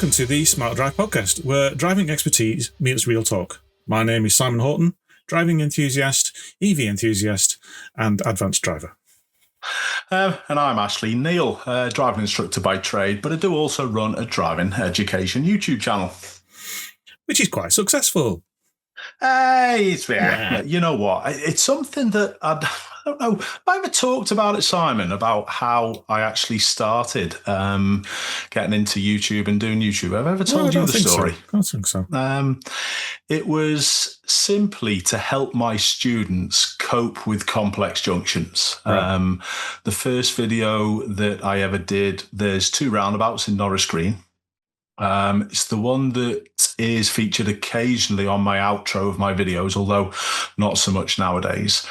welcome to the Smart Drive podcast, where driving expertise meets real talk. My name is Simon Horton, driving enthusiast, EV enthusiast, and advanced driver. And I'm Ashley Neal, driving instructor by trade, but I do also run a driving education YouTube channel. Which is quite successful. You know what? It's something that I don't know. I ever talked about it, Simon, about how I actually started getting into YouTube and doing YouTube. Have I ever told you the story? I don't think so. It was simply to help my students cope with complex junctions. Right. The first video that I ever did, there's 2 roundabouts in Norris Green. It's the one that is featured occasionally on my outro of my videos, although not so much nowadays.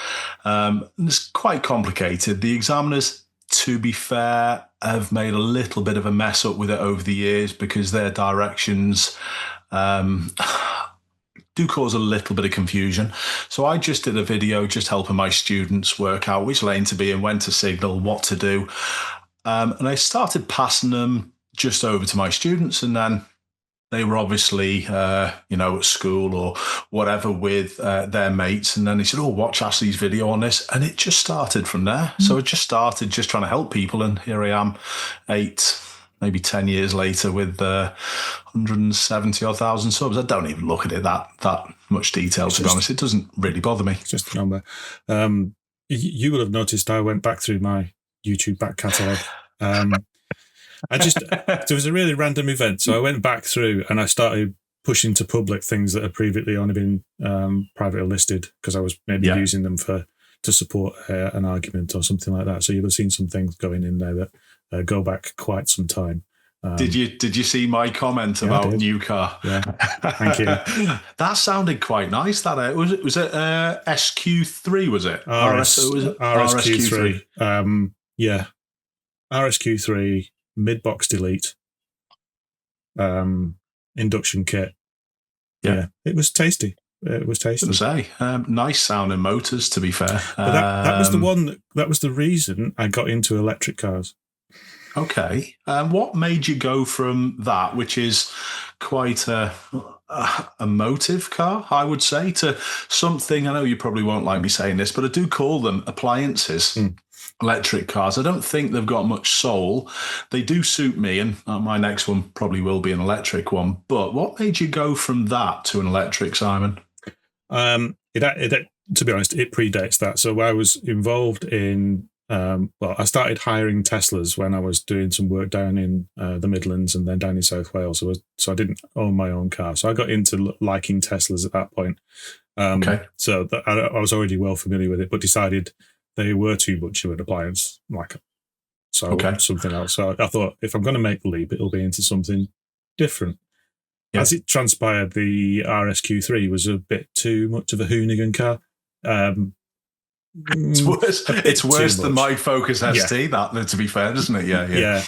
It's quite complicated. The examiners, to be fair, have made a little bit of a mess up with it over the years because their directions do cause a little bit of confusion. So I just did a video just helping my students work out which lane to be in, when to signal, what to do. And I started passing them just over to my students, and then they were obviously, at school or whatever with their mates. And then they said, "Oh, watch Ashley's video on this." And it just started from there. So it just started just trying to help people. And here I am 8, maybe 10 years later with 170 odd thousand subs. I don't even look at it that much detail, to be honest. It doesn't really bother me. It's just a number. You will have noticed I went back through my YouTube back catalogue. There was a really random event. So I went back through and I started pushing to public things that had previously only been privately listed because I was maybe using them to support an argument or something like that. So you'll have seen some things going in there that go back quite some time. Did you see my comment about new car? Yeah, thank you. That sounded quite nice. That was it SQ3? Was it RSQ3? Yeah, RSQ3. Mid-box delete, induction kit. Yeah, it was tasty. It was tasty. I say, nice sounding motors, to be fair. But that was the one. That was the reason I got into electric cars. Okay. What made you go from that, which is quite a motive car, I would say, to something? I know you probably won't like me saying this, but I do call them appliances. Electric cars. I don't think they've got much soul. They do suit me, and my next one probably will be an electric one. But what made you go from that to an electric, Simon? To be honest, it predates that. So I was involved in, I started hiring Teslas when I was doing some work down in the Midlands and then down in South Wales. So I didn't own my own car. So I got into liking Teslas at that point. So I was already well familiar with it, but decided they were too much of an appliance, something else. So I thought, if I'm going to make the leap, it'll be into something different. Yeah. As it transpired, the RSQ3 was a bit too much of a hoonigan car. It's worse than my Focus ST, that, to be fair, doesn't it? Yeah.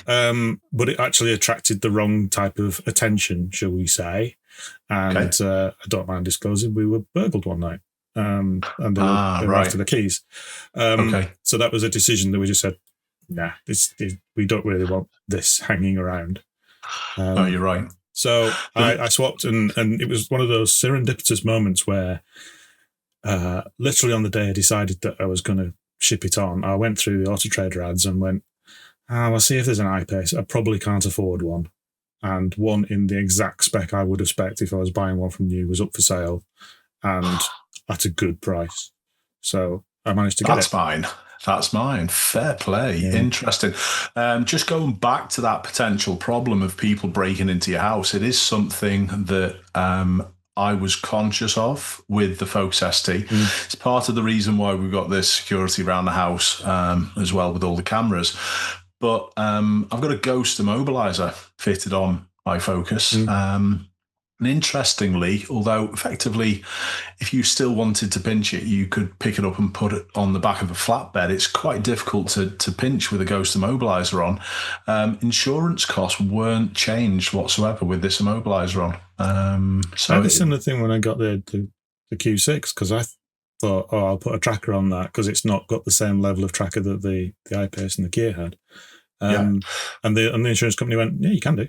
But it actually attracted the wrong type of attention, shall we say. And I don't mind disclosing, we were burgled one night. And they were after the keys. So that was a decision that we just said, we don't really want this hanging around. You're right. So I swapped, and it was one of those serendipitous moments where literally on the day I decided that I was going to ship it on, I went through the Auto Trader ads and went, I'll see if there's an I-Pace. I probably can't afford one. And one in the exact spec I would have spec'd if I was buying one from you was up for sale. And at a good price. So I managed to get it. That's mine. Fair play. Yeah. Interesting. Just going back to that potential problem of people breaking into your house, it is something that I was conscious of with the Focus ST. It's part of the reason why we've got this security around the house as well with all the cameras. But I've got a ghost immobiliser fitted on my Focus. And interestingly, although effectively, if you still wanted to pinch it, you could pick it up and put it on the back of a flatbed. It's quite difficult to pinch with a ghost immobiliser on. Insurance costs weren't changed whatsoever with this immobiliser on. So I had a similar thing when I got the Q6, because I thought, I'll put a tracker on that because it's not got the same level of tracker that the I-Pace and the Kia had. And the insurance company went, yeah, you can do.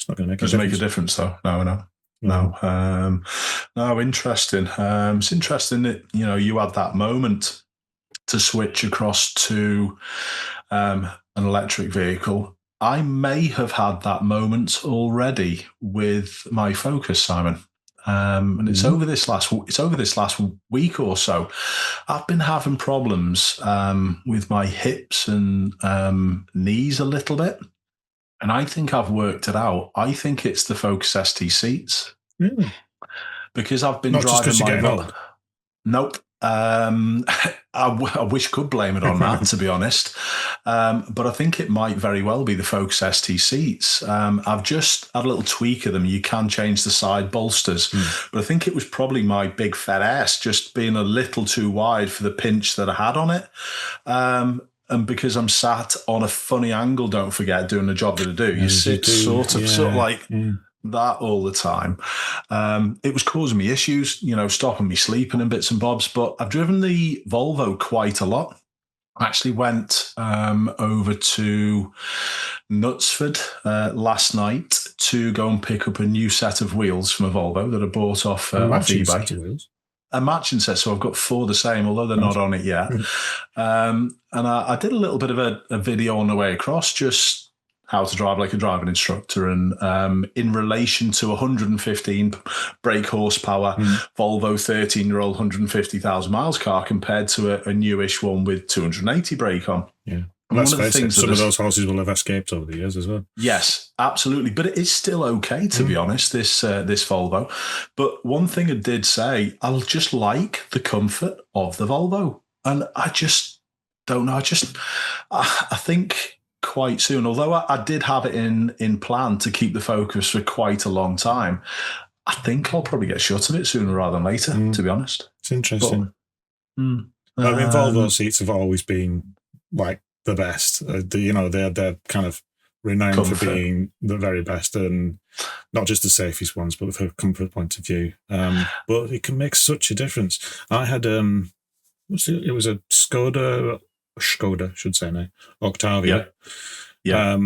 It's not going to make Doesn't make a difference, though. No. No, interesting. It's interesting that, you had that moment to switch across to an electric vehicle. I may have had that moment already with my Focus, Simon. And it's over this last week or so. I've been having problems with my hips and knees a little bit. And I think I've worked it out. I think it's the Focus ST seats. Really? Because I've been Not driving just my... you're getting old. Nope. I wish I could blame it on that, to be honest. But I think it might very well be the Focus ST seats. I've just had a little tweak of them. You can change the side bolsters. But I think it was probably my big fat ass just being a little too wide for the pinch that I had on it. And because I'm sat on a funny angle, don't forget, doing the job that I do. You sit sort of like that all the time. It was causing me issues, stopping me sleeping and bits and bobs. But I've driven the Volvo quite a lot. I actually went over to Knutsford last night to go and pick up a new set of wheels from a Volvo that I bought off eBay. A matching set, so I've got 4 the same, although they're not on it yet. And I did a little bit of a video on the way across, just how to drive like a driving instructor, and in relation to 115 brake horsepower Volvo 13-year-old 150,000 miles car compared to a newish one with 280 brake on. Yeah. Well, let's face it, some of those horses will have escaped over the years as well. Yes, absolutely. But it is still okay, to be honest, this Volvo. But one thing I did say, I'll just like the comfort of the Volvo. And I just don't know. I think quite soon, although I did have it in plan to keep the Focus for quite a long time, I think I'll probably get shut of it sooner rather than later, to be honest. It's interesting. Volvo seats have always been like the best. They're kind of renowned comfort for being the very best, and not just the safest ones, but from a comfort point of view. But it can make such a difference. I had it was a Skoda, should say now, Octavia. Yeah.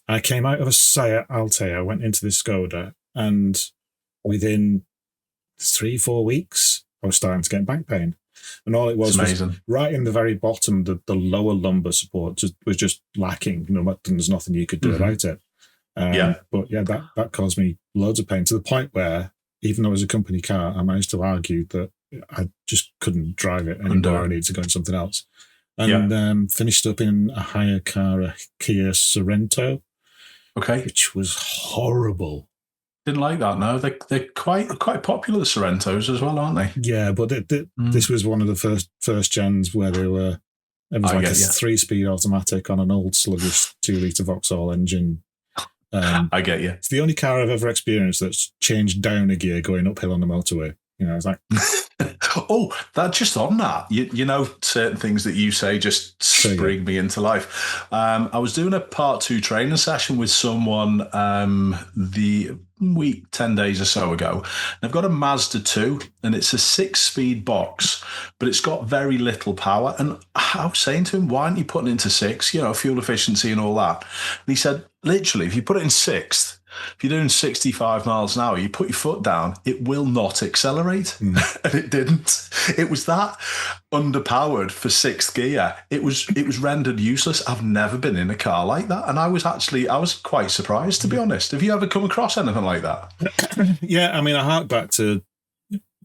I came out of a Seat Altea, went into this Skoda, and within 3-4 weeks, I was starting to get back pain. And all it was right in the very bottom, the lower lumbar support was just lacking. There's nothing you could do about it. But that caused me loads of pain, to the point where, even though it was a company car, I managed to argue that I just couldn't drive it anymore. I needed to go in something else. And finished up in a hire car, a Kia Sorento, which was horrible. Didn't like that. No, they're quite popular, the Sorrentos as well, aren't they? Yeah, but this was one of the first gens where it was like a 3-speed automatic on an old sluggish 2-litre Vauxhall engine. I get you. It's the only car I've ever experienced that's changed down a gear going uphill on the motorway. It's like... that just on that, certain things that you say just spring me into life. I was doing a part 2 training session with someone the week 10 days or so ago. I've got a Mazda 2, and it's a 6-speed box, but it's got very little power. And I was saying to him, why aren't you putting it into 6? Fuel efficiency and all that. And he said, literally, if you put it in 6th, if you're doing 65 miles an hour, you put your foot down, it will not accelerate. And it didn't. It was that underpowered for 6th gear. It was rendered useless. I've never been in a car like that. And I was quite surprised, to be honest. Have you ever come across anything like that? Yeah, I hark back to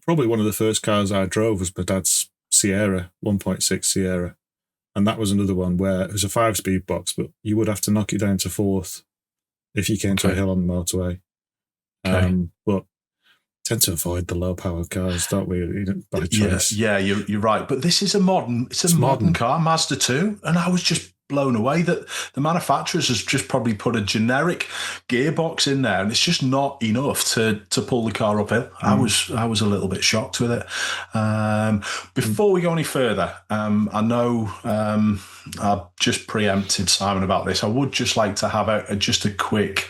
probably one of the first cars I drove was my dad's Sierra, 1.6 Sierra. And that was another one where it was a 5-speed box, but you would have to knock it down to 4th if you came to a hill on the motorway. But tend to avoid the low-powered cars, don't we? By choice. Yeah, you're right. But this is a modern car, Mazda 2, and I was just blown away that the manufacturers has just probably put a generic gearbox in there, and it's just not enough to pull the car uphill. I was a little bit shocked with it. Before we go any further, I know I've just preempted Simon about this. I would just like to have a quick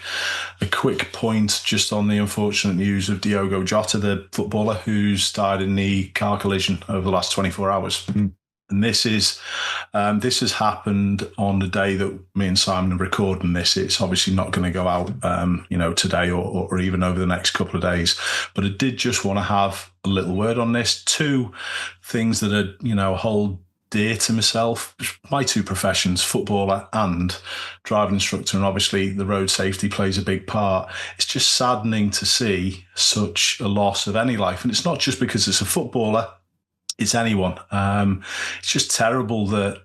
point just on the unfortunate news of Diogo Jota, the footballer who's died in the car collision over the last 24 hours. And this has happened on the day that me and Simon are recording this. It's obviously not going to go out, today or even over the next couple of days. But I did just want to have a little word on this. Two things that are, hold dear to myself. My two professions, footballer and driving instructor, and obviously the road safety plays a big part. It's just saddening to see such a loss of any life, and it's not just because it's a footballer. It's anyone. It's just terrible that,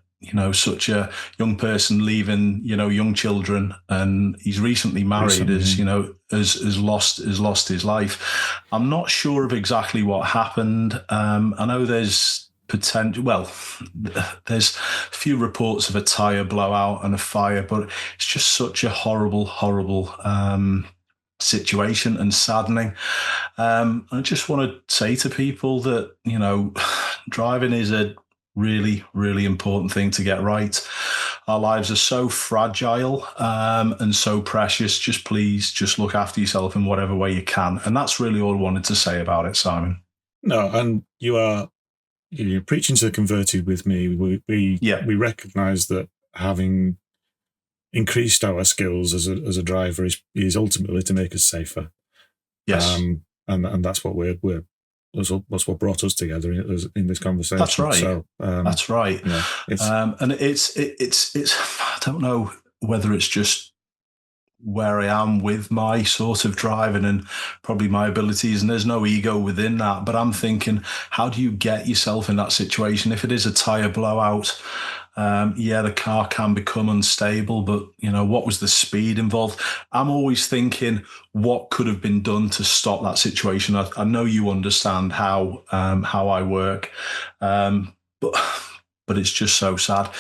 such a young person leaving, young children, and he's recently married, has lost his life. I'm not sure of exactly what happened. I know there's potential. Well, there's a few reports of a tyre blowout and a fire, but it's just such a horrible situation and saddening. I just want to say to people that, driving is a really, really important thing to get right. Our lives are so fragile and so precious. Just look after yourself in whatever way you can. And that's really all I wanted to say about it, Simon. No, and you're preaching to the converted with me. We recognise that having increased our skills as a driver is ultimately to make us safer. Yes, and that's what that's what brought us together in this conversation. That's right. So, that's right. And it's I don't know whether it's just where I am with my sort of driving and probably my abilities, and there's no ego within that. But I'm thinking, how do you get yourself in that situation? If it is a tyre blowout, the car can become unstable, but what was the speed involved? I'm always thinking, what could have been done to stop that situation? I know you understand how I work, but it's just so sad.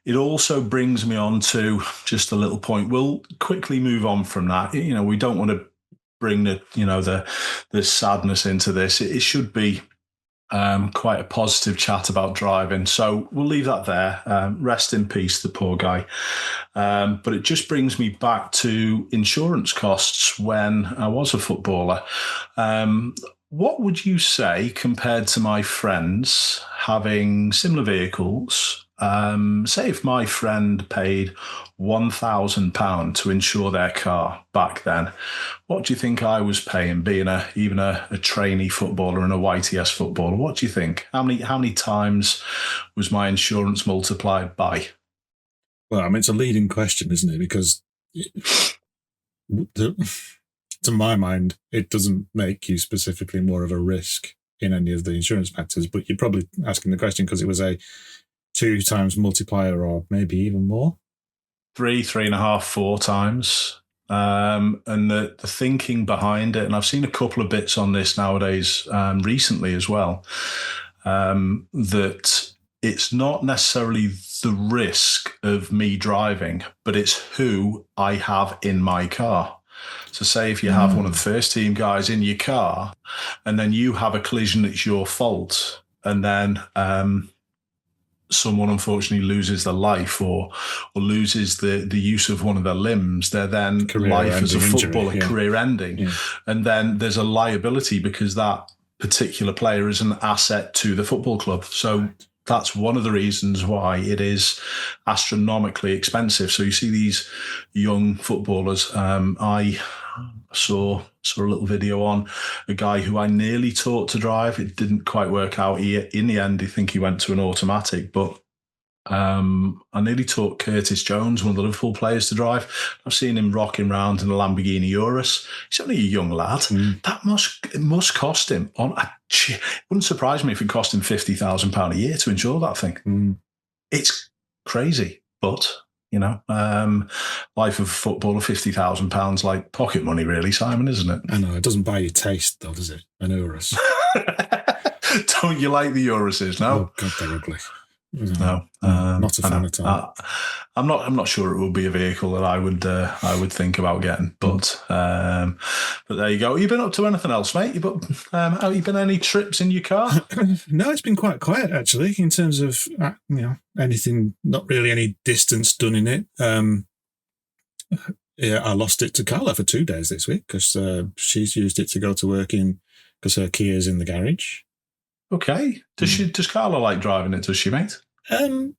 It also brings me on to just a little point. We'll quickly move on from that. We don't want to bring the sadness into this. It should be quite a positive chat about driving. So we'll leave that there. Rest in peace, the poor guy. But it just brings me back to insurance costs when I was a footballer. What would you say, compared to my friends having similar vehicles? Say if my friend paid £1,000 to insure their car back then, what do you think I was paying, being even a trainee footballer and a YTS footballer? What do you think? How many times was my insurance multiplied by? Well, I mean, it's a leading question, isn't it? Because to my mind, it doesn't make you specifically more of a risk in any of the insurance matters, but you're probably asking the question because it was a 2 times multiplier, or maybe even more. 3.5, 4 times. And the thinking behind it, and I've seen a couple of bits on this nowadays, recently as well, that it's not necessarily the risk of me driving, but it's who I have in my car. So say if you have one of the first team guys in your car and then you have a collision that's your fault, and then someone unfortunately loses their life or loses the use of one of their limbs, they're then life as a footballer, career ending. Yeah. And then there's a liability because that particular player is an asset to the football club. So that's one of the reasons why it is astronomically expensive. So you see these young footballers. I saw a little video on a guy who I nearly taught to drive. It didn't quite work out. In the end, I think he went to an automatic, but I nearly taught Curtis Jones, one of the Liverpool players, to drive. I've seen him rocking around in a Lamborghini Urus. He's only a young lad. That must cost him. It wouldn't surprise me if it cost him £50,000 a year to insure that thing. It's crazy, but life of a footballer, £50,000 like pocket money, really, Simon, isn't it? I know, it doesn't buy you taste, though, does it? An Urus. Don't you like the Uruses? No. Oh, God, they're ugly. No, not a fan at all. I'm not sure it would be a vehicle that I would think about getting, but there you go. Have you been up to anything else, mate? Have you been any trips in your car? No, it's been quite quiet actually in terms of anything. Not really any distance done in it. I lost it to Carla for 2 days this week because she's used it to go to work in because her Kia's in the garage. Okay. Does Carla like driving it? Does she, mate? It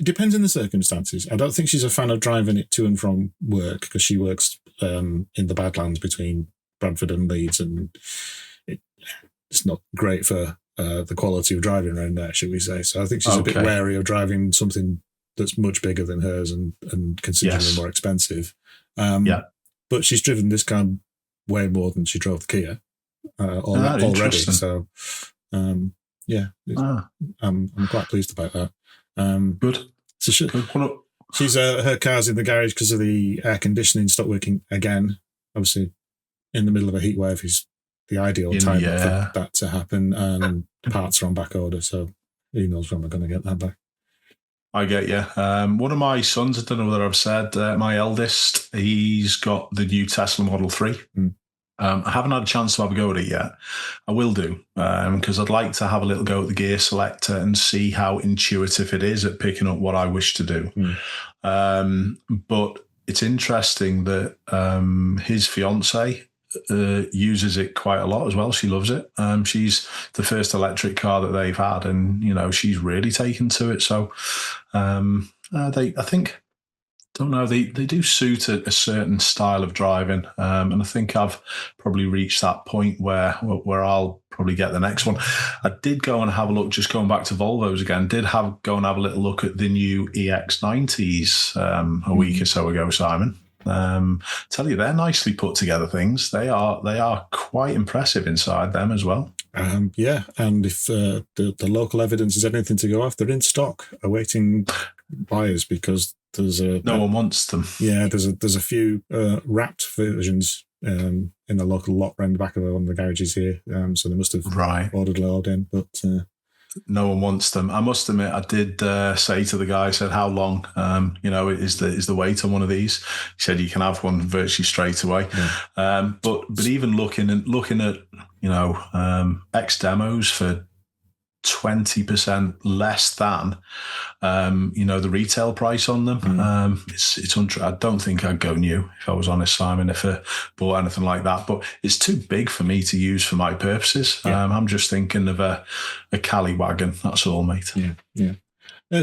depends on the circumstances. I don't think she's a fan of driving it to and from work because she works in the Badlands between Bradford and Leeds, and it's not great for the quality of driving around there, should we say. So I think she's a bit wary of driving something that's much bigger than hers and considerably more expensive. But she's driven this car way more than she drove the Kia already. So, I'm quite pleased about that. Good. So she's her car's in the garage because of the air conditioning stopped working again. Obviously, in the middle of a heat wave is the ideal time for that to happen, and parts are on back order. So who knows when we're going to get that back. I get you. One of my sons, I don't know whether I've said, my eldest, he's got the new Tesla Model 3. I haven't had a chance to have a go at it yet. I will do, because I'd like to have a little go at the gear selector and see how intuitive it is at picking up what I wish to do. But it's interesting that his fiance uses it quite a lot as well. She loves it. She's the first electric car that they've had, and she's really taken to it. So I think, don't know, they do suit a certain style of driving, and I think I've probably reached that point where I'll probably get the next one. I did go and have a look, just going back to Volvos again, go and have a little look at the new EX90s a week or so ago, Simon. Tell you, they're nicely put together things. They are quite impressive inside them as well. And if the local evidence is anything to go off, they're in stock awaiting buyers because there's no one wants them. Yeah, there's a few wrapped versions in the local lot round the back of one of the garages here. So they must have ordered a load in, but no one wants them. I must admit, I did say to the guy, I said, how long, is the wait on one of these? He said, you can have one virtually straight away. But even looking at, X demos for 20% less than, the retail price on them. It's I don't think I'd go new, if I was honest, Simon, if I bought anything like that. But it's too big for me to use for my purposes. I'm just thinking of a Cali wagon. That's all, mate. Yeah.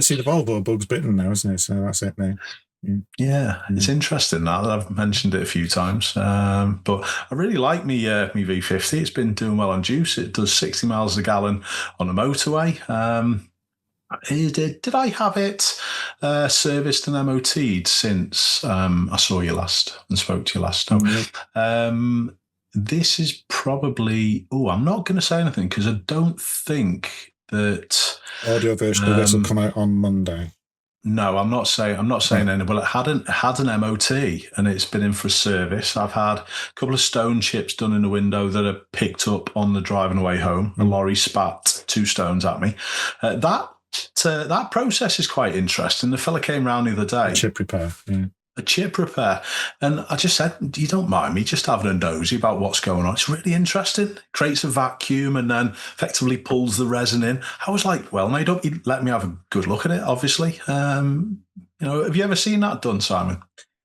See, the Volvo bug's bitten now, isn't it? So that's it now. Yeah, it's interesting that I've mentioned it a few times, but I really like me V50. It's been doing well on juice. It does 60 miles a gallon on a motorway. Did I have it serviced and MOT'd since I saw you last and spoke to you last? This is probably, I'm not going to say anything because I don't think that audio version of this will come out on Monday. No, I'm not saying anything. Well, it had an MOT and it's been in for a service. I've had a couple of stone chips done in the window that are picked up on the driving away home. A lorry spat 2 stones at me. That process is quite interesting. The fella came round the other day. A chip repair. A chip repair. And I just said, you don't mind me just having a nosy about what's going on. It's really interesting. Creates a vacuum and then effectively pulls the resin in. I was like, well, mate, don't you let me have a good look at it, obviously. Have you ever seen that done, Simon?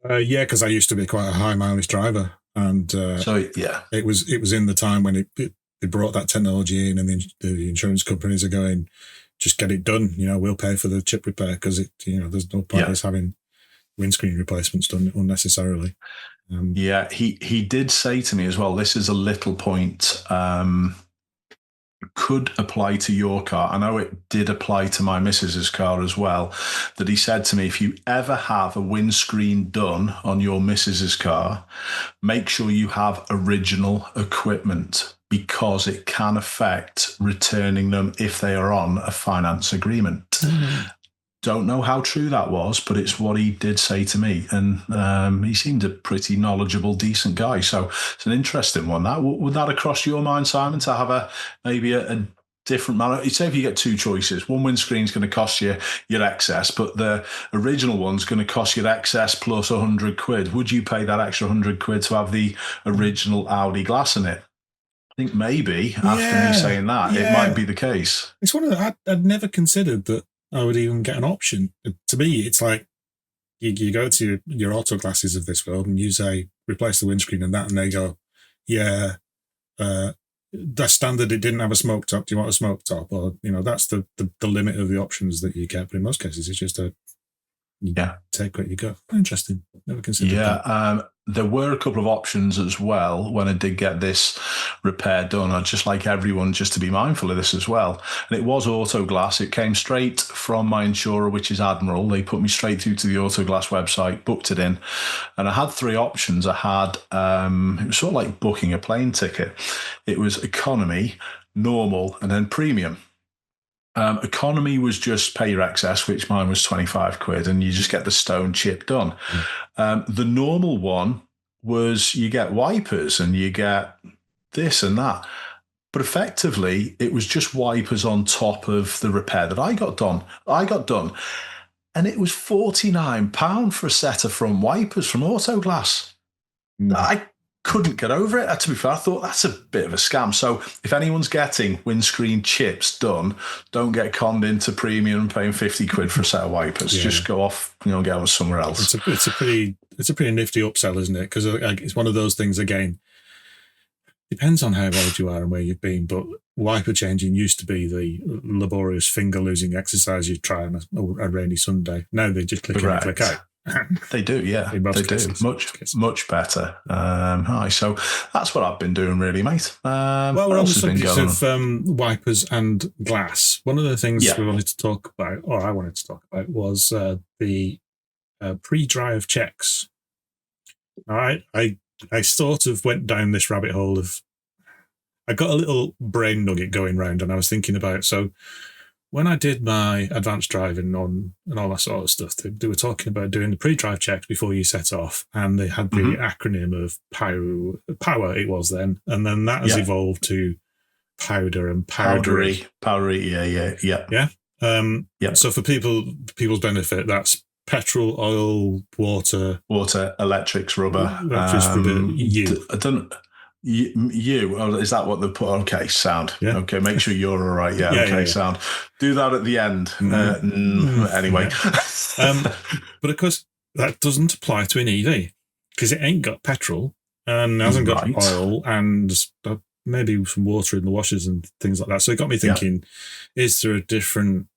Yeah, because I used to be quite a high mileage driver. And it was in the time when they brought that technology in, and the insurance companies are going, just get it done. We'll pay for the chip repair because there's no point us having windscreen replacements done unnecessarily. He did say to me as well, this is a little point, could apply to your car. I know it did apply to my missus's car as well, that he said to me, if you ever have a windscreen done on your missus's car, make sure you have original equipment because it can affect returning them if they are on a finance agreement. Don't know how true that was, but it's what he did say to me. And he seemed a pretty knowledgeable, decent guy. So it's an interesting one. Would that have crossed your mind, Simon, to have maybe a different manner? You'd say if you get 2 choices, one windscreen's going to cost you your excess, but the original one's going to cost you excess plus 100 quid. Would you pay that extra 100 quid to have the original Audi glass in it? I think maybe after me saying that, it might be the case. It's one of the, I'd never considered that I would even get an option. To me, it's like you go to your auto glasses of this world and you say, replace the windscreen and they go, that's standard. It didn't have a smoke top. Do you want a smoke top? Or, that's the limit of the options that you get. But in most cases, it's just take what you got. Interesting. Never considered that. There were a couple of options as well when I did get this repair done. I'd just like everyone just to be mindful of this as well. And it was auto glass. It came straight from my insurer, which is Admiral. They put me straight through to the auto glass website, booked it in. And I had 3 options. I had, it was sort of like booking a plane ticket. It was economy, normal, and then premium. Economy was just pay your excess, which mine was 25 quid, and you just get the stone chip done. The normal one was you get wipers and you get this and that. But effectively, it was just wipers on top of the repair that I got done. And it was £49 for a set of front wipers from Autoglass. I couldn't get over it. To be fair, I thought that's a bit of a scam. So if anyone's getting windscreen chips done, don't get conned into premium and paying 50 quid for a set of wipers. Just go off, get them somewhere else. It's a pretty nifty upsell, isn't it? Because it's one of those things, again, depends on how old you are and where you've been, but wiper changing used to be the laborious finger-losing exercise you'd try on a rainy Sunday. Now they just click in and click out. They do, yeah. They do. Much better. So that's what I've been doing, really, mate. Well, we're on the subject of wipers and glass. One of the things we wanted to talk about, or I wanted to talk about, was the pre-drive checks. All right, I sort of went down this rabbit hole of, I got a little brain nugget going round, and I was thinking about, so when I did my advanced driving on and all that sort of stuff, they were talking about doing the pre-drive checks before you set off, and they had the acronym of power it was then, and then that has evolved to powder and powdery. Yeah. So for people's benefit, that's petrol, oil, water, electrics, rubber. I don't. Is that what they put? Okay, sound. Yeah. Okay, make sure you're all right. Yeah, sound. Do that at the end. Anyway. But of course, that doesn't apply to an EV because it ain't got petrol and hasn't got oil and maybe some water in the washers and things like that. So it got me thinking, is there a different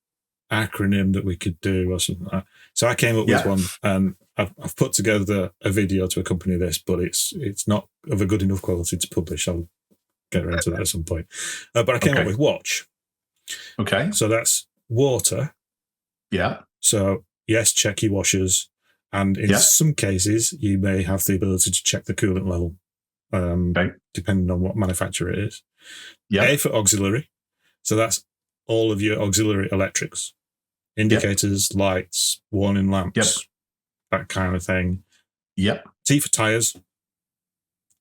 acronym that we could do or something like that? So I came up with one, and I've put together a video to accompany this, but it's not of a good enough quality to publish. I'll get around to that at some point. But I came up with watch. Okay. So that's water. Yeah. So yes, check your washers, and in some cases you may have the ability to check the coolant level, depending on what manufacturer it is. Yeah. A for auxiliary. So that's all of your auxiliary electrics. Indicators, lights, warning lamps, that kind of thing. Yep. T for tyres.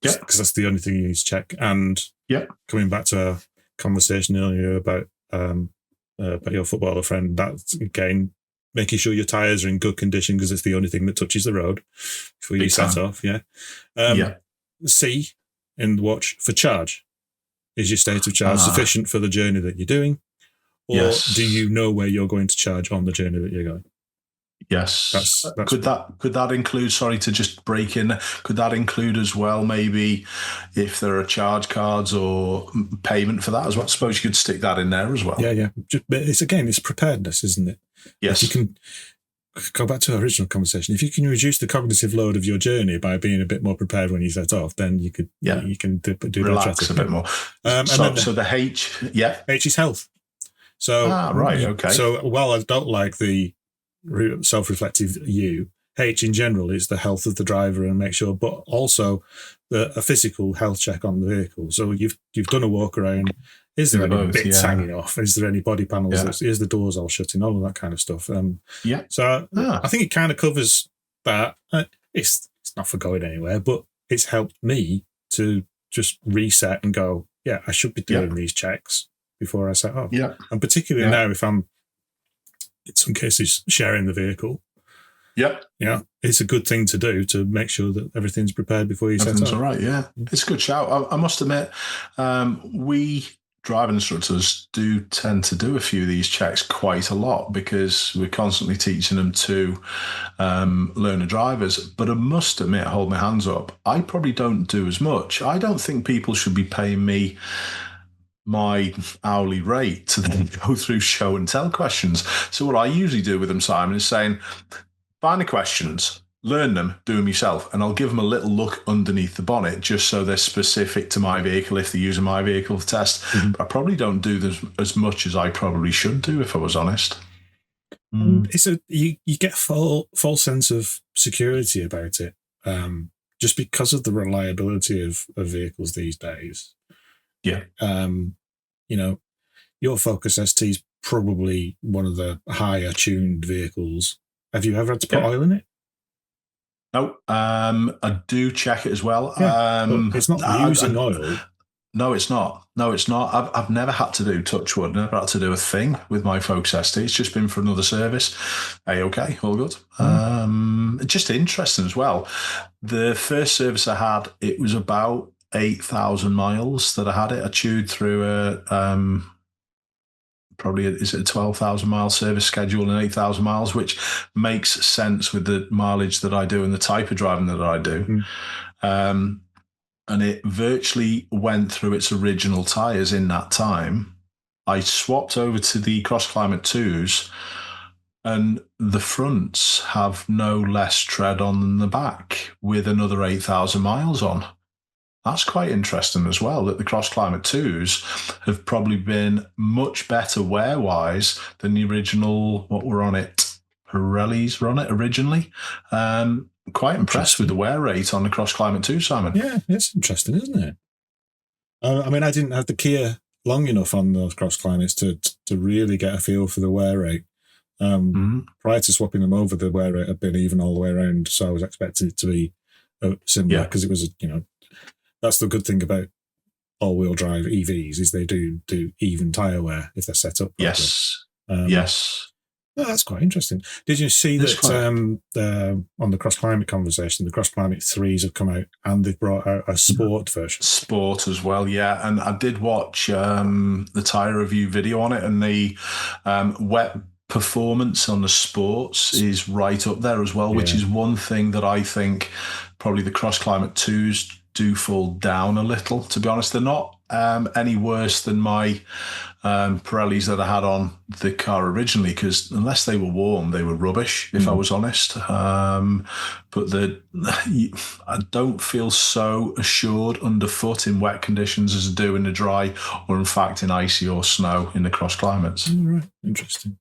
Yep. Because that's the only thing you need to check. And coming back to our conversation earlier about your footballer friend, that's, again, making sure your tyres are in good condition because it's the only thing that touches the road before you set off. C in the watch for charge. Is your state of charge sufficient for the journey that you're doing? Or do you know where you're going to charge on the journey that you're going? Yes. That's could that include, sorry to just break in, could that include as well maybe if there are charge cards or payment for that as well? I suppose you could stick that in there as well. Yeah. It's preparedness, isn't it? Yes. If you can go back to our original conversation. If you can reduce the cognitive load of your journey by being a bit more prepared when you set off, then you can relax a bit more. So the H, H is health. So okay. So while I don't like the self-reflective you, H in general is the health of the driver and make sure, but also a physical health check on the vehicle. So you've done a walk around. Is there any bits hanging off? Is there any body panels? Is the doors all shutting? All of that kind of stuff. So I think it kind of covers that. It's not for going anywhere, but it's helped me to just reset and go, I should be doing these checks before I set off. Yeah. And particularly now if I'm, in some cases, sharing the vehicle. Yeah. It's a good thing to do to make sure that everything's prepared before you set off. All right, yeah. It's a good shout. I must admit, we driving instructors do tend to do a few of these checks quite a lot because we're constantly teaching them to learner drivers. But I must admit, hold my hands up, I probably don't do as much. I don't think people should be paying me my hourly rate to then go through show and tell questions. So what I usually do with them, Simon, is saying, find the questions, learn them, do them yourself, and I'll give them a little look underneath the bonnet just so they're specific to my vehicle if they're using my vehicle to test. Mm-hmm. But I probably don't do this as much as I probably should do, if I was honest. It's you get full sense of security about it, just because of the reliability of vehicles these days. Yeah. Your Focus ST is probably one of the higher tuned vehicles. Have you ever had to put oil in it? No, I do check it as well. Yeah, it's not using oil. No, it's not. I've never had to do, touch wood, never had to do a thing with my Focus ST. It's just been for another service. Okay, all good. Just interesting as well. The first service I had, it was about 8,000 miles that I had it. I chewed through is it a 12,000 mile service schedule and 8,000 miles, which makes sense with the mileage that I do and the type of driving that I do. And it virtually went through its original tyres in that time. I swapped over to the Cross Climate 2s, and the fronts have no less tread on than the back with another 8,000 miles on. That's quite interesting as well, that the Cross Climate 2s have probably been much better wear-wise than the original, what were on it? Pirellis were on it originally. Quite impressed with the wear rate on the Cross Climate 2, Simon. Yeah, it's interesting, isn't it? I mean, I didn't have the Kia long enough on those Cross Climates to really get a feel for the wear rate. Prior to swapping them over, the wear rate had been even all the way around, so I was expecting it to be similar because it was, that's the good thing about all-wheel drive EVs is they do even tyre wear if they're set up properly. Yes. Oh, that's quite interesting. Did you see that on the Cross Climate conversation, the Cross Climate 3s have come out and they've brought out a sport version? Sport as well, yeah. And I did watch the tyre review video on it, and the wet performance on the sports is right up there as well, which is one thing that I think probably the Cross Climate 2s do fall down a little, to be honest. They're not any worse than my Pirellis that I had on the car originally, because unless they were warm, they were rubbish, if I was honest. But I don't feel so assured underfoot in wet conditions as I do in the dry, or in fact in icy or snow in the Cross Climates. Right, interesting.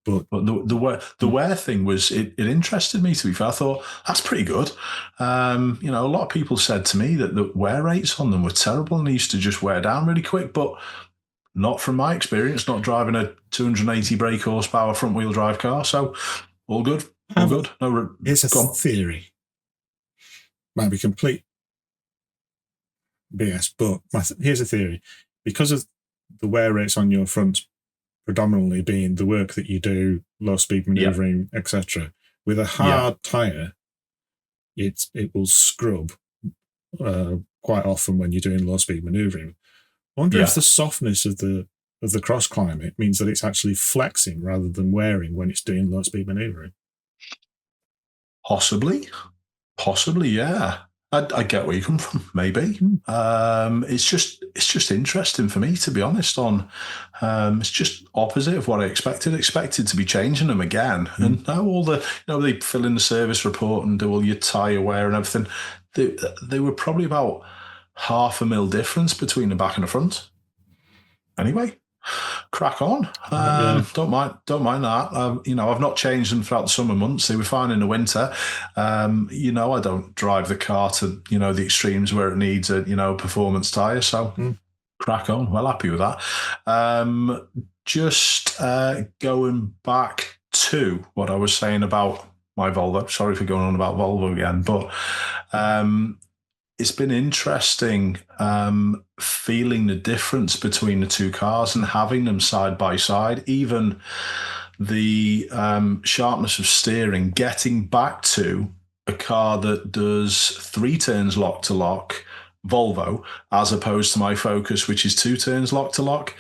But the wear thing was, it interested me, to be fair. I thought, that's pretty good. A lot of people said to me that the wear rates on them were terrible and they used to just wear down really quick, but not from my experience, not driving a 280 brake horsepower front wheel drive car. So all good. Good. It's a theory. Might be complete BS, but here's a theory. Because of the wear rates on your front predominantly being the work that you do, low speed maneuvering, etc. With a hard tyre, it will scrub quite often when you're doing low speed maneuvering. I wonder if the softness of the Cross Climate means that it's actually flexing rather than wearing when it's doing low speed maneuvering. Possibly, yeah. I get where you come from. Maybe it's just interesting for me, to be honest. It's just opposite of what I expected. Expected to be changing them again, and now all the they fill in the service report and do all your tyre wear and everything. They were probably about 0.5 mil difference between the back and the front. Anyway, crack on. Don't mind that. I've not changed them throughout the summer months. They were fine in the winter. I don't drive the car to the extremes where it needs a performance tyre. So crack on. Well, happy with that. Just going back to what I was saying about my Volvo. Sorry for going on about Volvo again, but it's been interesting feeling the difference between the two cars and having them side by side. Even the sharpness of steering, getting back to a car that does 3 turns lock to lock Volvo, as opposed to my Focus, which is 2 turns lock to lock.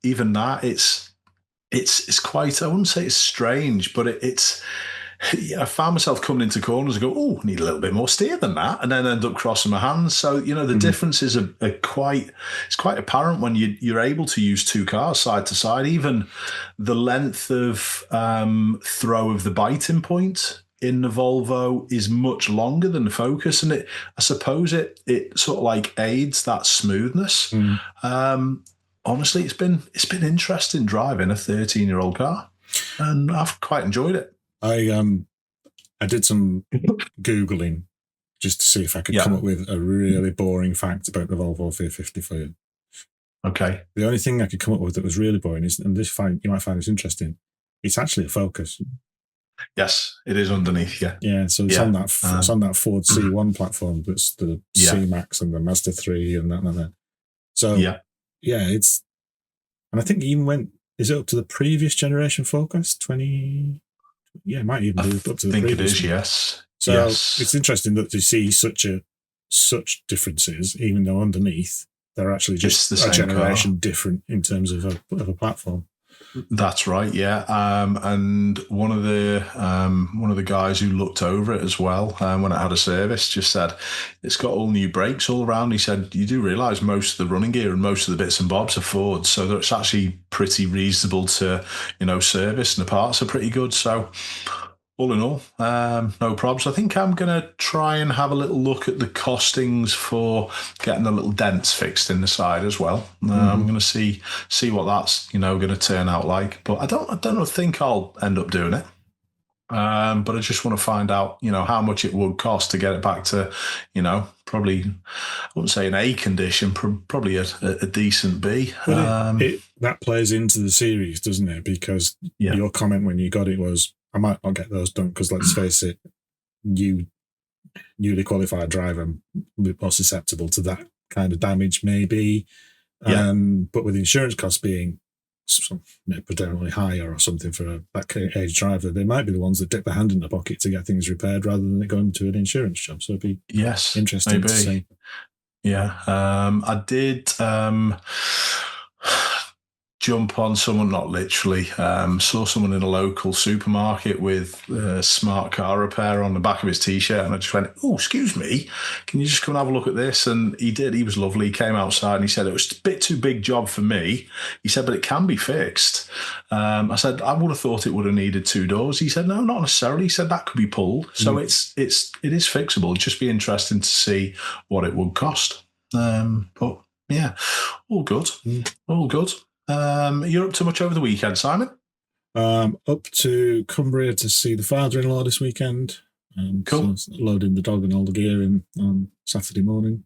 Even that, it's quite, I wouldn't say it's strange, but it's. I found myself coming into corners and go, oh, need a little bit more steer than that, and then end up crossing my hands. So, the differences are quite apparent when you're able to use 2 cars side to side. Even the length of throw of the biting point in the Volvo is much longer than the Focus, and I suppose it sort of like aids that smoothness. Honestly, it's been interesting driving a 13-year-old car, and I've quite enjoyed it. I did some Googling just to see if I could come up with a really boring fact about the Volvo 350 for you. Okay. The only thing I could come up with that was really boring is, and you might find this interesting, it's actually a Focus. Yes, it is underneath, yeah. Yeah, so it's on that Ford C1 platform, that's the C-Max and the Mazda 3 and that. So, it's... And I think it even went... Is it up to the previous generation Focus? 20... Yeah, it might even be up to the previous. I think it is, yes. So it's interesting that you see such differences, even though underneath they're actually just a generation different in terms of a platform. That's right, yeah. And one of the guys who looked over it as well, when it had a service, just said it's got all new brakes all around. He said, you do realise most of the running gear and most of the bits and bobs are Ford, so that it's actually pretty reasonable to, service, and the parts are pretty good. So all in all, no problems. I think I'm going to try and have a little look at the costings for getting the little dents fixed in the side as well. I'm going to see what that's going to turn out like. But I don't think I'll end up doing it. But I just want to find out, how much it would cost to get it back to, probably, I wouldn't say an A condition, probably a decent B. That plays into the series, doesn't it? Because your comment when you got it was, I might not get those done because, let's face it, newly qualified driver more susceptible to that kind of damage, maybe. But with insurance costs being predominantly higher or something for that age driver, they might be the ones that dip their hand in the pocket to get things repaired rather than it going to an insurance job. So it'd be interesting to see. Yeah, I did. Jump on someone, not literally, saw someone in a local supermarket with smart car repair on the back of his T-shirt, and I just went, oh, excuse me, can you just come and have a look at this? And he did. He was lovely. He came outside and he said, it was a bit too big job for me. He said, but it can be fixed. I said, I would have thought it would have needed 2 doors. He said, no, not necessarily. He said, that could be pulled. So it is fixable. It'd just be interesting to see what it would cost. But yeah, all good. All good. You're up to much over the weekend, Simon? Up to Cumbria to see the father-in-law this weekend. Cool. So loading the dog and all the gear in on Saturday morning.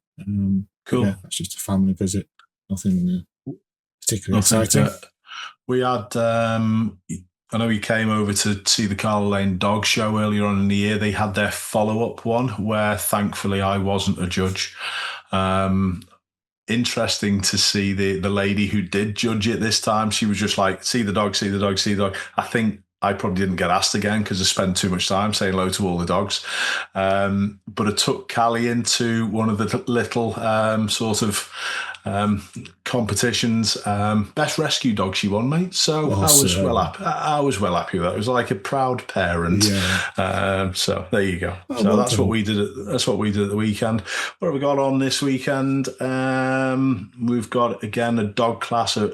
Cool. Yeah, that's just a family visit. Nothing particularly exciting. We had... I know you came over to see the Carl Lane Dog Show earlier on in the year. They had their follow-up one where, thankfully, I wasn't a judge. Interesting to see the lady who did judge it this time. She was just like, see the dog, see the dog, see the dog. I think I probably didn't get asked again because I spent too much time saying hello to all the dogs. But I took Callie into one of the little sort of competitions. Best rescue dog she won, mate. So awesome. I was well happy with that. It was like a proud parent. Yeah. So there you go. So that's what we did. That's what we did at the weekend. What have we got on this weekend? We've got again a dog class, a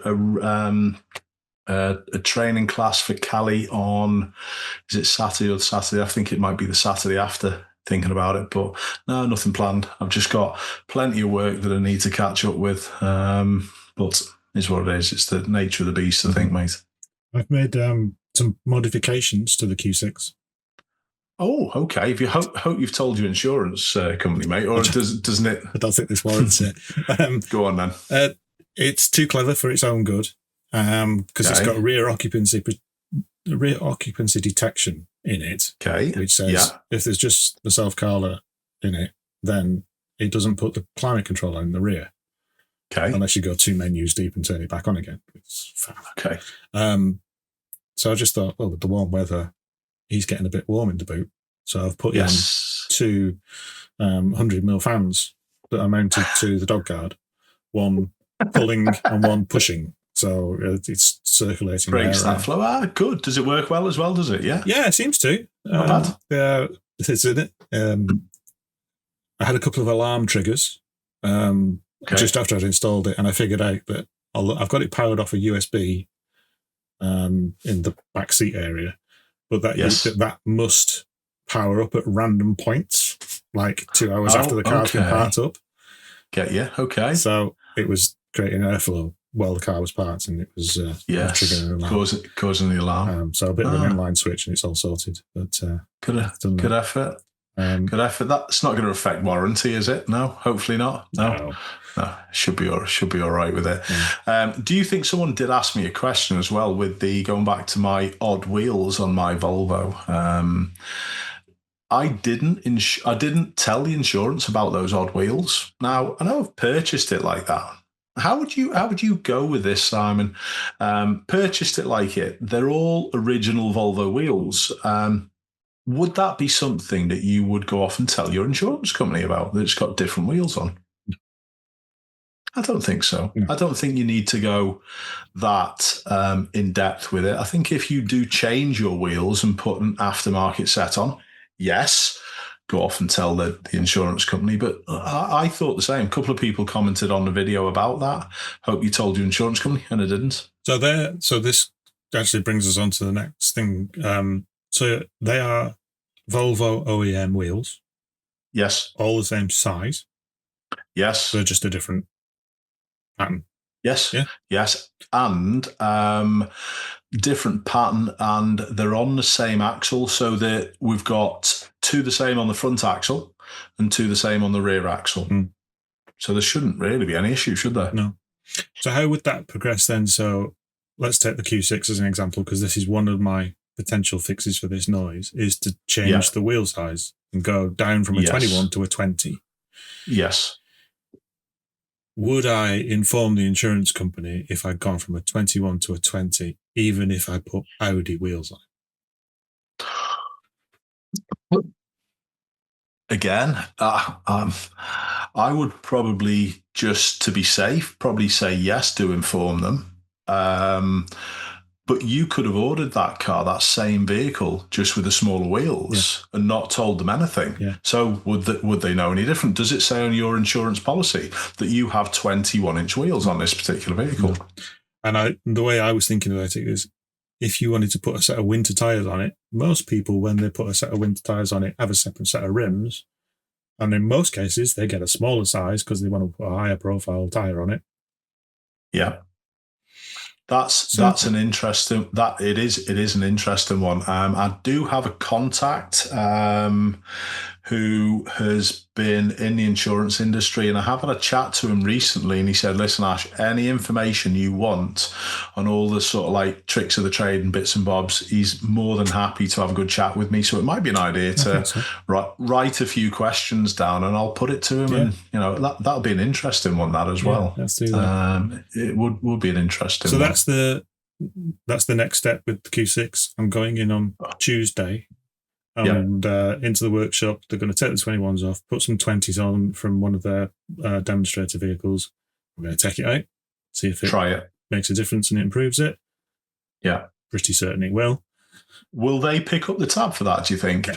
training class for Callie on, is it Saturday or Saturday? I think it might be the Saturday after, thinking about it, but no, nothing planned. I've just got plenty of work that I need to catch up with, but it's what it is. It's the nature of the beast, I think, mate. I've made some modifications to the Q6. Oh, okay. If you hope you've told your insurance company, mate, or doesn't it? I don't think this warrants it. Go on then. It's too clever for its own good because it's got rear occupancy detection in it, which says if there's just the self-carler in it, then it doesn't put the climate controller in the rear. Unless you go 2 menus deep and turn it back on again. It's fab. So I just thought, with the warm weather, he's getting a bit warm in the boot. So I've put in 2 100mm fans that are mounted to the dog guard, one pulling and one pushing. So it's circulating. Breaks that flow. Ah, good. Does it work well as well, does it? Yeah? Yeah, it seems to. Not bad. Yeah, it's in it. I had a couple of alarm triggers just after I'd installed it, and I figured out that I've got it powered off a USB in the back seat area, but that must power up at random points, like 2 hours after the car's been parked up. Get you. Okay. So it was creating airflow while the car was parked, and it was triggering an alarm. Causing the alarm. So a bit of an inline switch, and it's all sorted. But good effort. Good effort. That's not going to affect warranty, is it? No, hopefully not. No. Should be all right with it. Yeah. Do you think someone did ask me a question as well with going back to my odd wheels on my Volvo? I didn't tell the insurance about those odd wheels. Now I know I've purchased it like that. How would you go with this, Simon? Purchased it like it. They're all original Volvo wheels. Would that be something that you would go off and tell your insurance company about, that it's got different wheels on? I don't think so. No. I don't think you need to go that in depth with it. I think if you do change your wheels and put an aftermarket set on, yes, go off and tell the insurance company. But I thought the same. A couple of people commented on the video about that. Hope you told your insurance company, and I didn't. So this actually brings us on to the next thing. So they are Volvo OEM wheels. Yes. All the same size. Yes. They're just a different pattern. Yes. Yeah. Yes. And different pattern, and they're on the same axle, so that we've got two the same on the front axle and two the same on the rear axle. So there shouldn't really be any issue, should there? No. So how would that progress then? So let's take the Q6 as an example, because this is one of my potential fixes for this noise, is to change the wheel size and go down from a 21 to a 20. Yes. Would I inform the insurance company if I'd gone from a 21 to a 20, even if I put Audi wheels on? Again, I would probably, just to be safe, probably say yes, do inform them. But you could have ordered that car, that same vehicle, just with the smaller wheels and not told them anything. Yeah. So would they know any different? Does it say on your insurance policy that you have 21-inch wheels on this particular vehicle? No. And the way I was thinking about it is, if you wanted to put a set of winter tyres on it, most people, when they put a set of winter tyres on it, have a separate set of rims. And in most cases, they get a smaller size because they want to put a higher profile tyre on it. Yeah. That's an interesting, it is an interesting one. I do have a contact who has been in the insurance industry, and I have had a chat to him recently, and he said, listen, Ash, any information you want on all the sort of like tricks of the trade and bits and bobs, he's more than happy to have a good chat with me. So it might be an idea to write a few questions down, and I'll put it to him, and that'll be an interesting one, that as well. Let's do that. It would be an interesting one. So that's the next step with the Q6. I'm going in on Tuesday. And into the workshop. They're going to take the 21s off, put some 20s on from one of their demonstrator vehicles. I'm going to take it out, see if it makes a difference and it improves it. Yeah. Pretty certain it will. Will they pick up the tab for that, do you think?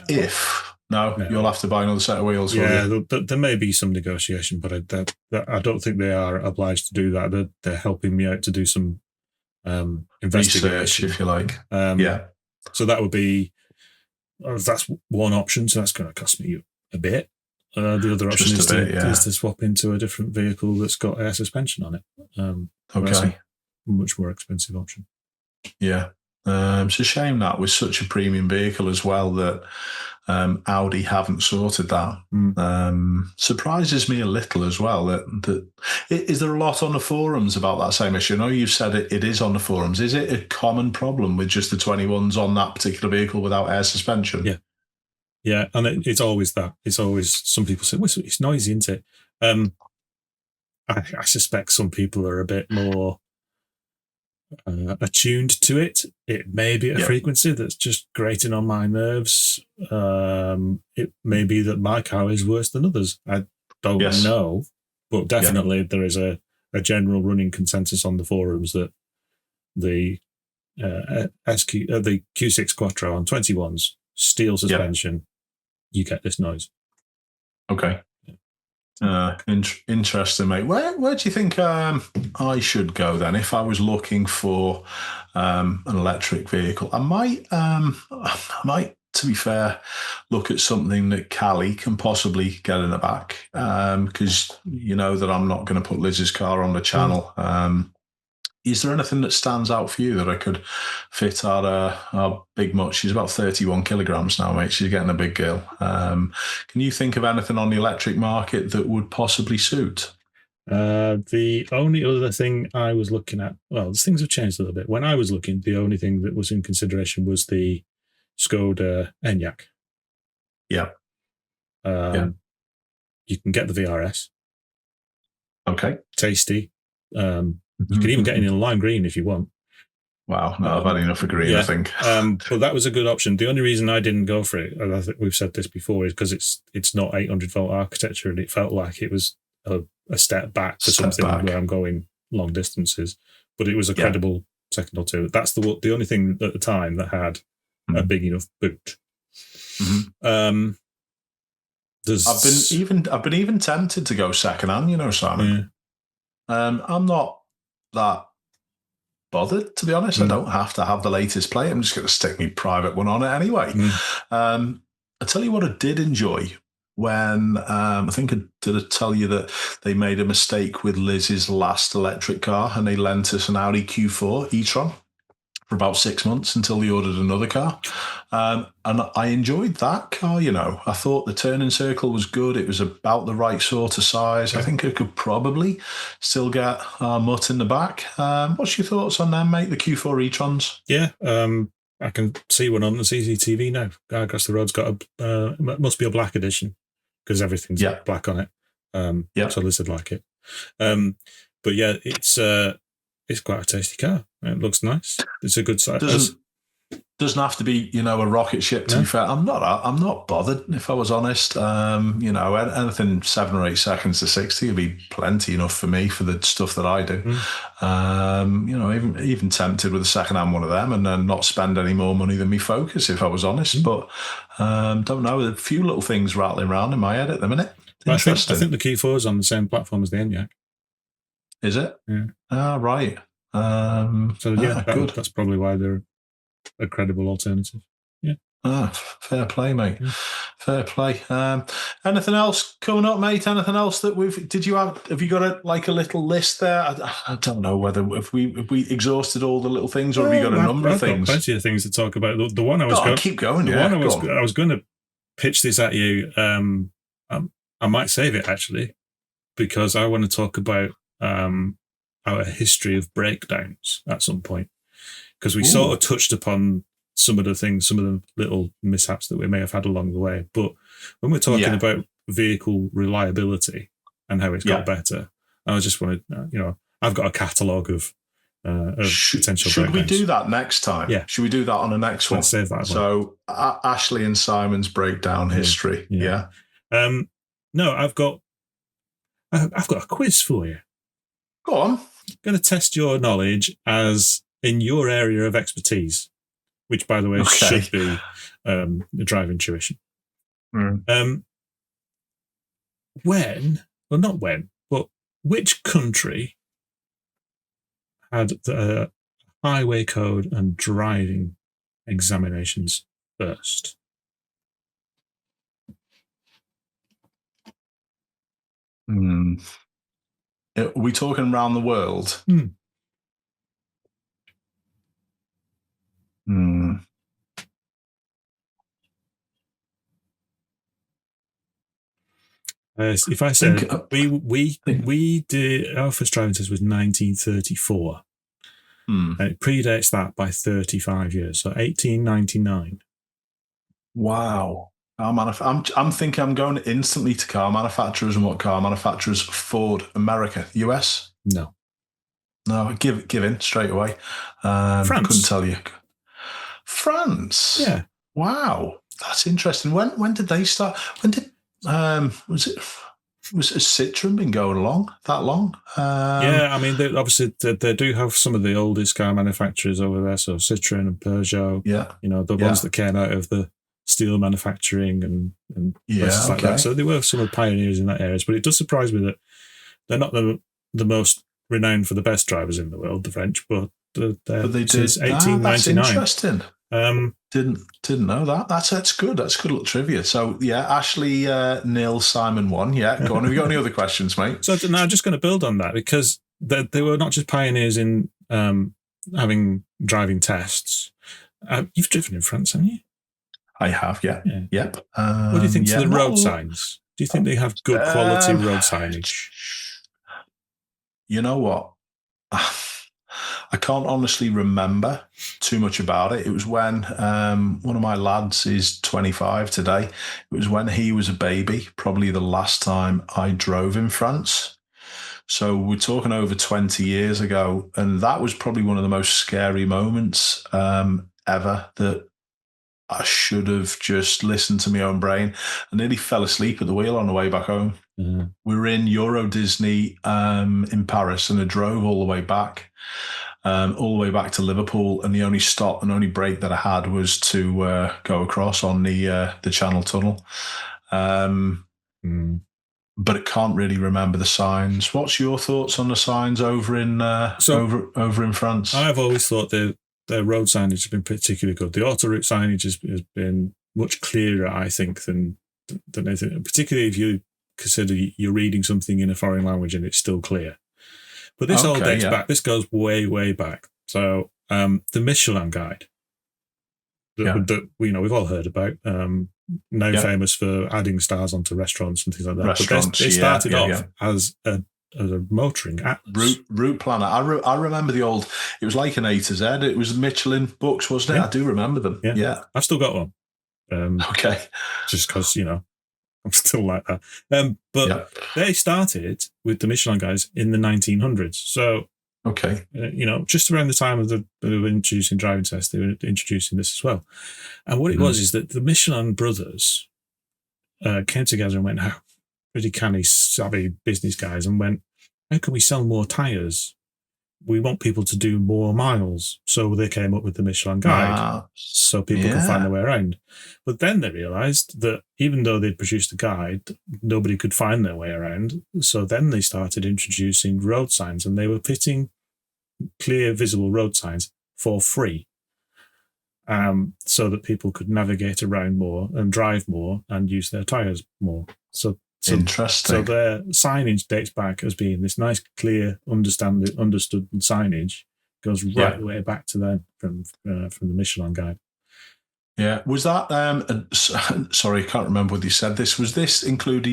No, you'll have to buy another set of wheels. Yeah, there may be some negotiation, but I don't think they are obliged to do that. They're helping me out to do some investigation, research, if you like. So that would be... that's one option, so that's going to cost me a bit. The other option is to swap into a different vehicle that's got air suspension on it. That's a much more expensive option. Yeah. It's a shame that with such a premium vehicle as well that Audi haven't sorted that. Surprises me a little as well. That is there a lot on the forums about that same issue? I know you've said it is on the forums. Is it a common problem with just the 21s on that particular vehicle without air suspension? Yeah, and it's always that. It's always, some people say, well, it's noisy, isn't it? I suspect some people are a bit more attuned to it. It may be a frequency that's just grating on my nerves. It may be that my car is worse than others. don't know, but definitely there is a general running consensus on the forums that the the Q6 Quattro on 21s, steel suspension, you get this noise. Okay. Interesting, mate. Where do you think I should go then if I was looking for an electric vehicle? I might, to be fair, look at something that Callie can possibly get in the back, because you know that I'm not going to put Liz's car on the channel. Is there anything that stands out for you that I could fit our big mutt? She's about 31 kilograms now, mate. She's getting a big girl. Can you think of anything on the electric market that would possibly suit? The only other thing I was looking at, well, things have changed a little bit. When I was looking, the only thing that was in consideration was the Skoda Enyaq. Yeah. You can get the VRS. Okay. Tasty. You can even get in lime green if you want. Wow, no, I've had enough of green, I think. But that was a good option. The only reason I didn't go for it, and I think we've said this before, is because it's not 800 volt architecture, and it felt like it was a step back for something where I'm going long distances. But it was a credible second or two. That's the only thing at the time that had a big enough boot. I've been even tempted to go second hand, you know, Simon. I'm not that bothered, to be honest. I don't have to have the latest plate. I'm just going to stick my private one on it anyway. I tell you what I did enjoy when I think did I tell you that they made a mistake with Liz's last electric car and they lent us an Audi Q4 e-tron for about 6 months until they ordered another car. And I enjoyed that car, you know. I thought the turning circle was good. It was about the right sort of size. I think I could probably still get our mutt in the back. What's your thoughts on them, mate, the Q4 e-trons? Yeah, I can see one on the CCTV now. Guy across the road's got must be a black edition because everything's black on it. So Liz would like it. But yeah, it's quite a tasty car. It looks nice. It's a good size. Doesn't have to be, you know, a rocket ship. To be fair, I'm not bothered. If I was honest, you know, anything 7 or 8 seconds to 60 would be plenty enough for me for the stuff that I do. You know, even tempted with a second-hand one of them, and then not spend any more money than me Focus, if I was honest. But don't know. A few little things rattling around in my head at the minute. Interesting. I think the Q4 is on the same platform as the Enyaq. Is it? Yeah. Right. So yeah, that's probably why they're a credible alternative. Yeah. Fair play, mate. Fair play. Anything else coming up, mate? Anything else that have you got a little list there? I don't know whether if we exhausted all the little things, or have you got a number of things? Got plenty of things to talk about. The one I was keep going. I was going to pitch this at you. I might save it actually, because I want to talk about our history of breakdowns at some point, because we sort of touched upon some of the little mishaps that we may have had along the way. But when we're talking about vehicle reliability and how it's got better, I just wanted, you know, I've got a catalogue of potential breakdowns. Should we do that next time? Yeah. Should we do that on the next one? Let's save that one. So Ashley and Simon's breakdown history. Yeah. No, I've got a quiz for you. Go on. I'm going to test your knowledge as in your area of expertise, which, by the way, should be the driving tuition. Which country had the highway code and driving examinations first? Are we talking around the world? If I said we did our first driving test was 1934, and it predates that by 35 years, so 1899. Wow. I'm thinking I'm going instantly to car manufacturers, and what car manufacturers? Ford, America, US? No, give in straight away. France. Couldn't tell you. France. Yeah. Wow, that's interesting. When did they start? When did was it? has Citroen been going along that long? Yeah, I mean, obviously they do have some of the oldest car manufacturers over there. So Citroen and Peugeot, the ones that came out of the steel manufacturing and places like that. So they were some of the pioneers in that area. But it does surprise me that they're not the most renowned for the best drivers in the world, the French, but they did since 1899. That's interesting. Didn't know that. That's good. That's good little trivia. So Ashley, Neil, Simon 1. Yeah, go on. Have you got any other questions, mate? So now I'm just going to build on that because they were not just pioneers in having driving tests. You've driven in France, haven't you? I have. Yeah. Yep. What do you think to the road signs? Do you think they have good quality road signage? You know what? I can't honestly remember too much about it. It was when one of my lads is 25 today. It was when he was a baby, probably the last time I drove in France. So we're talking over 20 years ago. And that was probably one of the most scary moments ever, that I should have just listened to my own brain. I nearly fell asleep at the wheel on the way back home. Mm-hmm. We were in Euro Disney in Paris, and I drove all the way back to Liverpool. And the only stop and only break that I had was to go across on the Channel Tunnel. But I can't really remember the signs. What's your thoughts on the signs over in over in France? I've always thought their road signage has been particularly good. The autoroute signage has been much clearer, I think, than anything, particularly if you consider you're reading something in a foreign language and it's still clear. But this all dates back. This goes way, way back. So the Michelin Guide that we've all heard about, now famous for adding stars onto restaurants and things like that. But they started off as a motoring app. Route planner. I remember the old, it was like an A to Z. It was Michelin books, wasn't it? I do remember them. Yeah. I've still got one. Okay. Just because, I'm still like that. But they started with the Michelin guys in the 1900s. So, just around the time of they were introducing driving tests, they were introducing this as well. And what it was is that the Michelin brothers came together and went, pretty canny, savvy business guys, and went, how can we sell more tyres? We want people to do more miles. So they came up with the Michelin Guide so people can find their way around. But then they realised that even though they'd produced the guide, nobody could find their way around. So then they started introducing road signs, and they were fitting clear, visible road signs for free, so that people could navigate around more and drive more and use their tyres more. So interesting. So their signage dates back as being this nice, clear, understood signage, goes right the way back to then from the Michelin Guide. Yeah. Was that, sorry, I can't remember whether you said this. Was this included,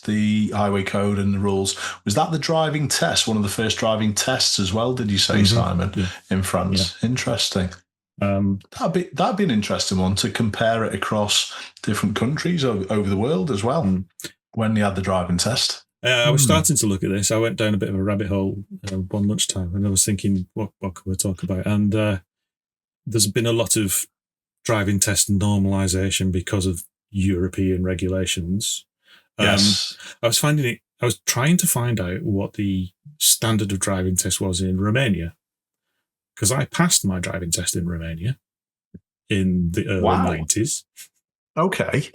the highway code and the rules? Was that the driving test, one of the first driving tests as well, did you say, Simon, in France? Yeah. Interesting. That'd be an interesting one to compare it across different countries over the world as well. When they had the driving test. I was starting to look at this. I went down a bit of a rabbit hole one lunchtime, and I was thinking, what can we talk about? And there's been a lot of driving test normalization because of European regulations. Yes. I was trying to find out what the standard of driving test was in Romania, because I passed my driving test in Romania in the early 90s. Okay.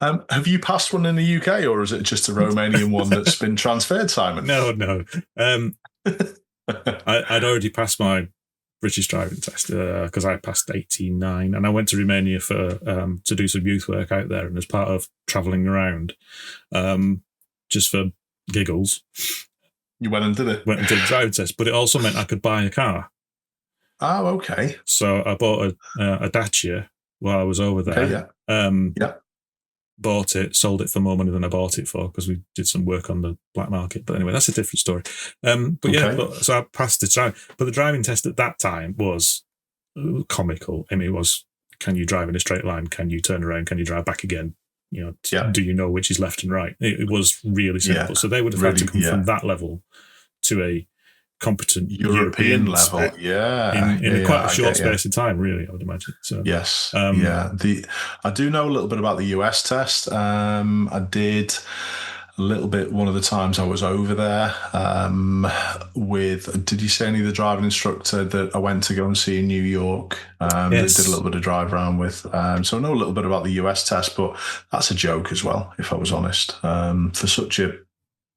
Have you passed one in the UK, or is it just a Romanian one that's been transferred, Simon? No. I'd already passed my British driving test because I passed 18.9, and I went to Romania for to do some youth work out there, and as part of travelling around, just for giggles, you went and did it. Went and did a driving test, but it also meant I could buy a car. Oh, okay. So I bought a Dacia while I was over there. Okay, bought it, sold it for more money than I bought it for because we did some work on the black market. But anyway, that's a different story. So I passed the drive. But the driving test at that time was comical. I mean, it was, can you drive in a straight line? Can you turn around? Can you drive back again? Do you know which is left and right? It was really simple. Yeah. So they would have had to come from that level to a competent European level, in quite a short space of time, really, I would imagine. So yes, I do know a little bit about the US test. I did a little bit one of the times I was over there with, did you say any of the driving instructor that I went to go and see in New York? Yes. That did a little bit of drive around with. So I know a little bit about the US test, but that's a joke as well, if I was honest. For such a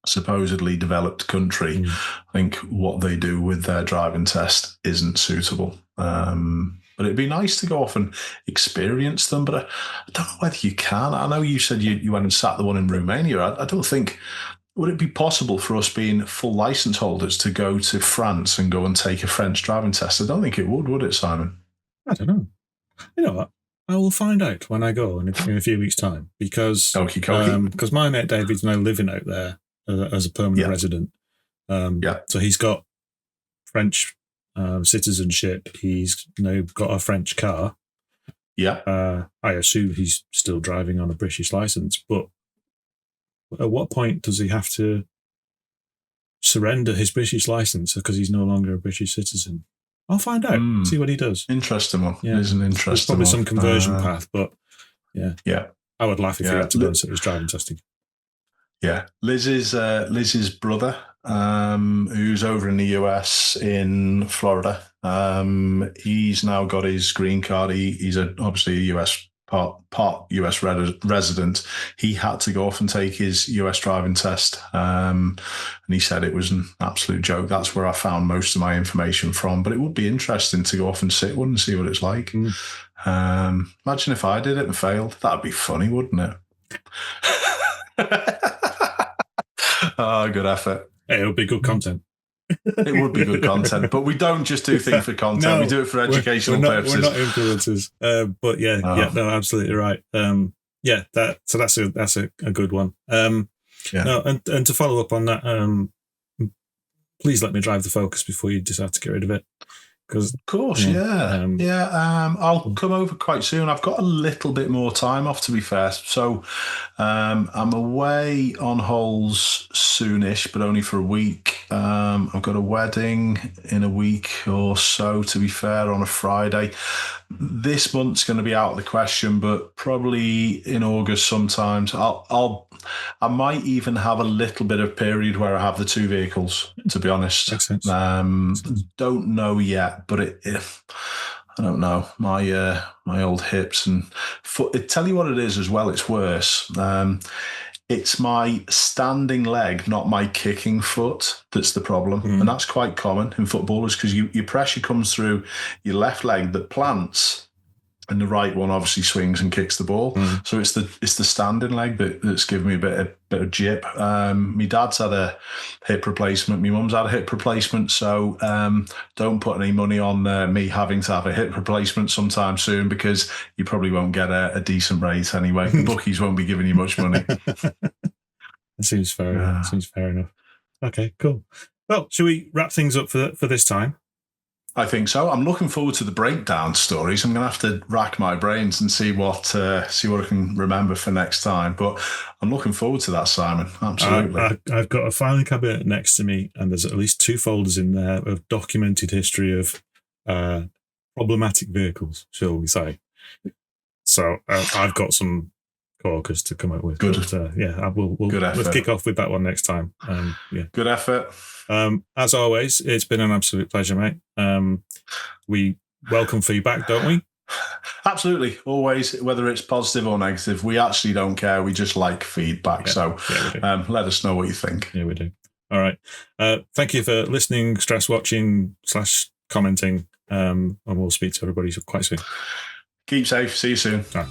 supposedly developed country, I think what they do with their driving test isn't suitable. But it'd be nice to go off and experience them, but I don't know whether you can. I know you said you went and sat the one in Romania. I don't think, would it be possible for us being full license holders to go to France and go and take a French driving test? I don't think it would it, Simon? I don't know. You know what? I will find out when I go in a few weeks' time, because my mate David's now living out there as a permanent resident. So he's got French citizenship. He's now got a French car. I assume he's still driving on a British license, but at what point does he have to surrender his British license because he's no longer a British citizen? I'll find out. See what he does. Interesting one. Yeah. It is an interesting There's probably one. some conversion path, but yeah. I would laugh if he had to go and sit his driving testing. Yeah. Liz's brother, who's over in the US in Florida. He's now got his green card. He's obviously a US part US resident. He had to go off and take his US driving test. And he said it was an absolute joke. That's where I found most of my information from. But it would be interesting to go off and sit one and see what it's like. Imagine if I did it and failed. That'd be funny, wouldn't it? Oh, good effort. Hey, it would be good content. It would be good content, but we don't just do things for content. We do it for educational purposes. We're not influencers, but no, absolutely right. That's a good one. No, and to follow up on that, please let me drive the Focus before you decide to get rid of it. Of course, I'll come over quite soon. I've got a little bit more time off, to be fair. So I'm away on holes soonish, but only for a week. I've got a wedding in a week or so, to be fair, on a Friday. This month's going to be out of the question, but probably in August sometimes. I might even have a little bit of period where I have the two vehicles, to be honest. Makes sense. Don't know yet, but I don't know. My old hips and foot. Tell you what it is as well. It's worse. It's my standing leg, not my kicking foot, that's the problem. And that's quite common in footballers, because your pressure comes through your left leg that plants, and the right one obviously swings and kicks the ball. So it's the standing leg that's given me a bit of jip. My dad's had a hip replacement. My mum's had a hip replacement. So don't put any money on me having to have a hip replacement sometime soon, because you probably won't get a decent rate anyway. The bookies won't be giving you much money. That seems fair. Seems fair enough. Okay, cool. Well, should we wrap things up for this time? I think so. I'm looking forward to the breakdown stories. I'm going to have to rack my brains and see what I can remember for next time. But I'm looking forward to that, Simon. Absolutely. I've got a filing cabinet next to me, and there's at least 2 folders in there of documented history of problematic vehicles, shall we say. So I've got some corkers to come up with. Good. But, let's kick off with that one next time. Good effort. As always, it's been an absolute pleasure, mate. We welcome feedback, don't we? Absolutely. Always, whether it's positive or negative, we actually don't care. We just like feedback. Let us know what you think. Yeah, we do. All right. Thank you for listening, stress watching / commenting, and we'll speak to everybody quite soon. Keep safe. See you soon. All right.